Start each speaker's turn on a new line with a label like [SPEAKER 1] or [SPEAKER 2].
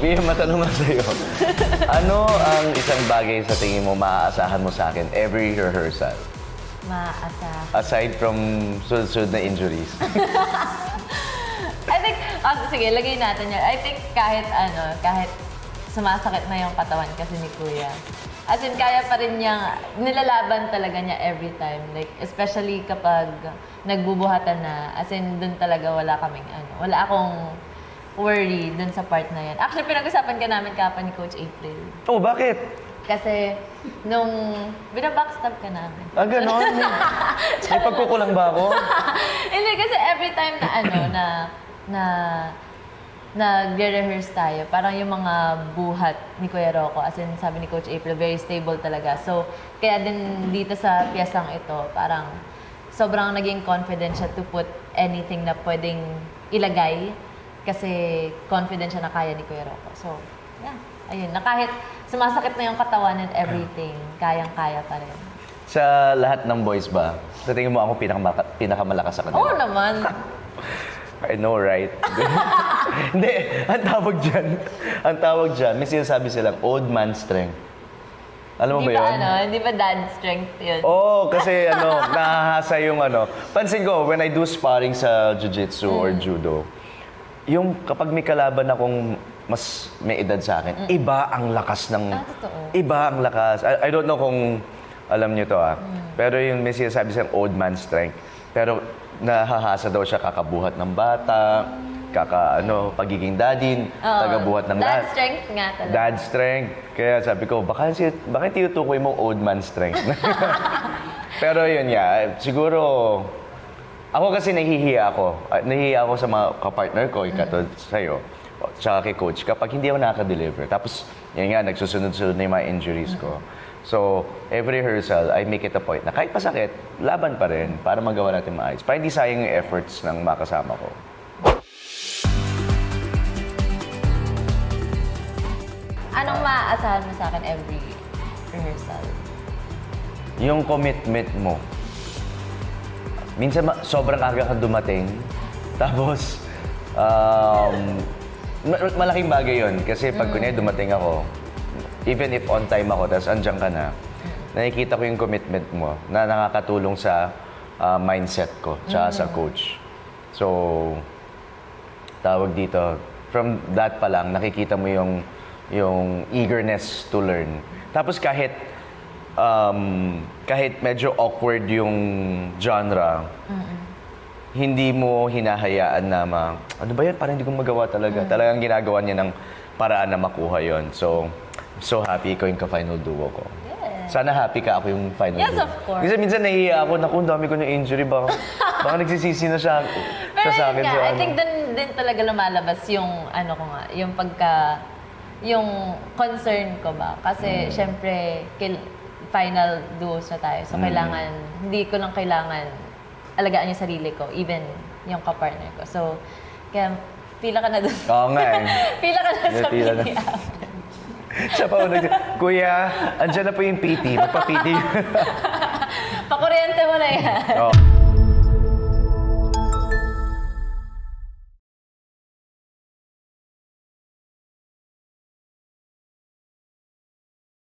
[SPEAKER 1] Pia, matanong na sa'yo. Ano ang isang bagay sa tingin mo maaasahan mo sa akin every rehearsal?
[SPEAKER 2] Maasa.
[SPEAKER 1] Aside from sunod-sunod na injuries.
[SPEAKER 2] I think, sige, lagay natin yan. I think kahit sumasakit na yung katawan kasi ni Kuya. As in, kaya pa rin niyang, nilalaban talaga niya every time. Like, especially kapag nagbubuhatan na. As in, dun talaga wala akong worry dun sa part na yan. Actually, pinag-usapan ka namin kapa ni Coach April.
[SPEAKER 1] Oh, bakit?
[SPEAKER 2] Kasi, nung binabackstab ka namin.
[SPEAKER 1] Ah, ganon? May pagkukulang ba ako?
[SPEAKER 2] Hindi, kasi every time na nagre-rehearse tayo, parang yung mga buhat ni Kuya Rocco, as in sabi ni Coach April, very stable talaga. So, kaya din dito sa piyesang ito, parang sobrang naging confident siya to put anything na pwedeng ilagay kasi confident siya na kaya ni Kuya Rocco. So, yeah, ayun, na kahit sumasakit na yung katawan and everything, kayang-kaya pa rin.
[SPEAKER 1] Sa lahat ng boys ba, sa tingin mo ako pinakamalakas sa kanila?
[SPEAKER 2] Oo naman.
[SPEAKER 1] I know, right? Hindi, ang tawag dyan, may sinasabi silang old man strength. Alam mo ba yun?
[SPEAKER 2] Hindi ba dad strength yun?
[SPEAKER 1] Oo, kasi nahahasa yung Pansin ko, when I do sparring sa jiu-jitsu or judo, yung kapag may kalaban akong mas may edad sa akin, iba ang lakas ng...
[SPEAKER 2] totoo.
[SPEAKER 1] Iba ang lakas. I don't know kung alam niyo to Pero yung may sinasabi siyang old man strength. Pero nahahasa daw siya kakabuhat ng bata, pagiging daddy, tagabuhat ng
[SPEAKER 2] dad
[SPEAKER 1] lahat.
[SPEAKER 2] strength nga talaga.
[SPEAKER 1] Dad strength. Kaya sabi ko, baka tinutukoy mong old man strength. Pero yun nga, siguro, ako kasi nahihiya ako. Nahihiya ako sa mga kapartner ko, katulad sa'yo, tsaka kay coach, kapag hindi ako nakaka-deliver. Tapos, yun nga, nagsusunod-sunod na yung mga injuries ko. So, every rehearsal, I make it a point na kahit pasakit, laban pa rin para magawa natin maayos. Para hindi sayang yung efforts ng makasama ko.
[SPEAKER 2] Anong maaasahan mo sa akin every rehearsal?
[SPEAKER 1] Yung commitment mo. Minsan sobrang aga ka dumating. Tapos, malaking bagay yun. Kasi pag kunyari dumating ako, even if on time ako, tapos andyan ka na, nakikita ko yung commitment mo na nakakatulong sa mindset ko, tsaka sa coach. So, tawag dito, from that pa lang, nakikita mo yung eagerness to learn. Tapos kahit medyo awkward yung genre, hindi mo hinahayaan na ano ba yan? Parang hindi ko magawa talaga. Talagang ginagawa niya ng paraan na makuha yon. So, I'm so happy ikaw yung ka-final duo ko.
[SPEAKER 2] Yeah.
[SPEAKER 1] Sana happy ka ako yung final
[SPEAKER 2] Yes,
[SPEAKER 1] duo.
[SPEAKER 2] of course.
[SPEAKER 1] Kasi minsan nahihiya ako, naku, dami ko ng injury. Baka nagsisisi na siya
[SPEAKER 2] Pero
[SPEAKER 1] sa akin.
[SPEAKER 2] nga,
[SPEAKER 1] So,
[SPEAKER 2] I think din talaga lumalabas yung yung concern ko ba. Kasi syempre, final duos na tayo. So kailangan, hindi ko lang kailangan alagaan yung sarili ko, even yung kapartner ko. So, kaya pila ka na doon.
[SPEAKER 1] Oo nga eh.
[SPEAKER 2] Pila ka na sa
[SPEAKER 1] Pila na.
[SPEAKER 2] PTA.
[SPEAKER 1] Siya pa Kuya, andyan na po yung PT. Magpa-PT.
[SPEAKER 2] Pakuryente mo na yan.
[SPEAKER 1] Oh.